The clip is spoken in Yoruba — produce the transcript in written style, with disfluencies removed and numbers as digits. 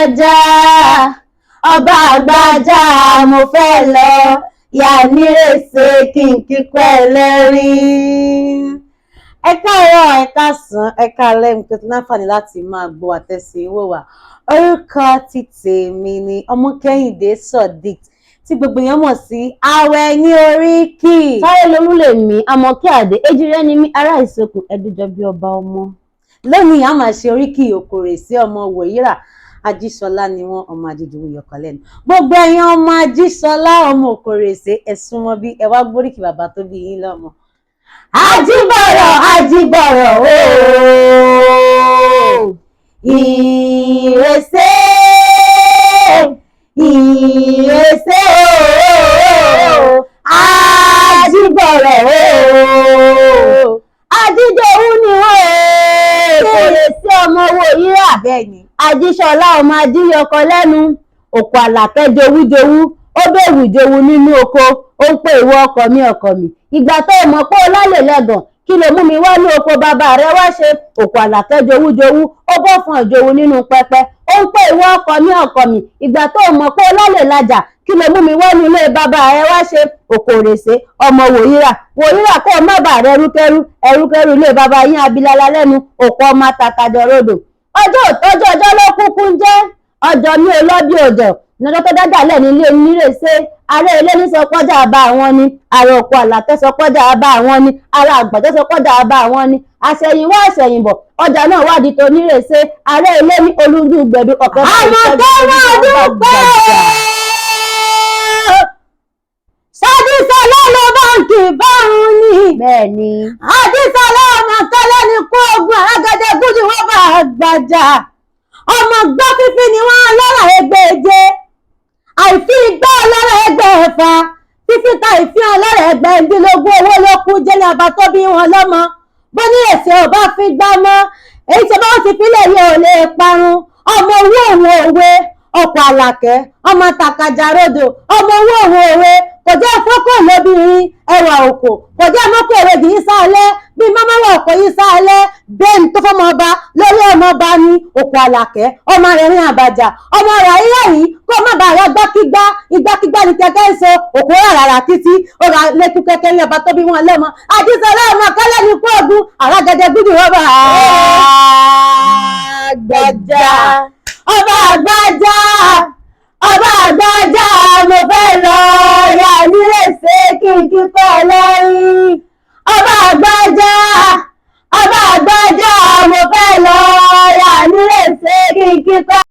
àgbàjà ọba àgbàjà mo fẹ́ lọ yà nírèsè kí n kíkọ́ ẹlẹ́rìn. Ẹ káàárọ̀, ẹ káàsán, ẹ káalẹ́, nǹkan tó láǹfààní láti máa gbọ́ àtẹ̀sí wò wá. Orúkọ ti tèmi ni Ọmọkẹ́hìndé Sodiq tí gbogbo èèyàn mọ̀ sí Àwẹ̀ ní Oríkì. Táyélolú lèmi, Àmọ̀kẹ́ Àdé, Èjìrẹ́ ni mí, ará Ìsokùn, ẹdújọ bí ọba ọmọ. Lónìí a máa ṣe oríkì Òkòrè sí ọmọ Wòyírà. Ajíṣọlá ni wọ́n, ọmọ Ajíjùwò yọkọ̀ lẹ́nu. Gbogbo ẹ̀yin ọmọ Ajíṣọlá ọmọ Òkòrè sí ẹ̀sùn wọn bí ẹ wá gbóríkì bàbá tó bí yín lọ́mọ. Ajíbọ̀rọ̀ Ajíbọ̀rọ̀ ooo ìrèsé ìrèsé ooo Ajíbọ̀rọ̀ ooo Ajíjòwú ni wọ́n Òkòrè sí ọmọ Wòyírà. Bẹ́ẹ̀ni. Ajíṣọlá ọmọ Ajíyọkọ lẹ́nu, òkò àlàkẹ́ jowújowú, ó bẹ̀rù jowu nínú oko, ó ń pè ìwọ ọkọ mi ọkọ mi. Ìgbà tó mọ̀ pé ó lálẹ́ lẹ́gàn, kí ló mú mi wá ní oko bàbá rẹ wá ṣe? Òkò àlàkẹ́ jowújowú, ó bọ́ fún ìjowu nínú pẹpẹ, ó ń pè ìwọ ọkọ mi ọkọ mi. Ìgbà tó mọ̀ pé ó lálẹ́ lájà, kí ló mú mi wá ní ilé bàbá rẹ wá ṣe? Òkòrè sí ọmọ Wòyírà. Wòyírà kó má bàa rẹ ẹrúkẹrú ilé bàbá yín abilala lẹ́nu, òkò ọmọ àtàkàjọrodò. Ọjọ́ ló kúkú ń jẹ́ ọjọ́ mi ò lọ bí òjò lọ́jọ́ tó dájà lẹ̀ nílé nírèsé. Ará ilé ní sọ pọ́jà bá àwọn ni, ará òkú àlàkẹ́ sọ pọ́jà bá àwọn ni, ará àgbàjọ́ sọ pọ́jà bá àwọn ni. Àṣẹ̀yìnwá àṣẹ̀yìnbọ̀ ọjà náà wá di tó nírèsé. Ará ilé ní olúndú gbẹ̀dú ọ̀kẹ́ Àmọ̀kẹ́ máa dúpẹ́ Ṣadíṣọlá ló báǹkì bárùn ni. Bẹ́ẹ̀ni. Àdíṣọlá ọmọ kẹlẹ́ ní kó ogun àrágẹdẹ gúdì wọ́n bá gbàjà. Ọmọ gbọ́ fífi ni wọ́n lọ́rọ̀ ẹgbẹ́ èje. Àìfi igbá ọlọ́rọ̀ ẹgbẹ́ ẹ̀fà. Fífi ta ìfín ọlọ́rọ̀ ẹgbẹ́ ẹ̀dínlógún owó ló kú jẹ́ ní àbá tó bí wọn lọ́mọ. Bó ní èsì ọba fi gbá mọ́. Èyí tí wọ́n ti fílẹ̀ yìí ò lè parun. Ọmọ owó òun òwe. Ọkọ̀ àlàkẹ́, ọmọ tàkàjàrodò, ọmọ owó òun òwe. Kò jẹ́ fọ́kọ̀ lóbìnrin ẹwà òkò, kò jẹ́ mọ́kọ̀ èrè kì í sálẹ̀ bí mọ́mọ́wọ́ òkò yìí sálẹ̀ bẹ́ẹ̀ni tó fọ́mọ ọba lórí ọmọ ọba ní Òkò Àlàkẹ́ ọmọ rẹ̀ rìn àbàjá ọmọ rẹ̀ ayé yìí kó má bàa rẹ igbákígbá ní kẹ̀kẹ́ ìṣó òkò rárá títí ó ra lẹ́tú kẹ̀kẹ́ ní ọba tó bí wọn lẹ́mọ. Àjíṣọlá ọmọ kálẹ̀ ní kó ogun àràgẹ̀dẹ̀ gúdù rọ́bà àgbàjà ọba àgbàjà ọba àgbàjà mo fẹ́ lọ yà nírèsé kí n kíkọ́ ẹlẹ́rìn. Ọba àgbàjà mo fẹ́ lọ yà nírèsé kí n kíkọ́.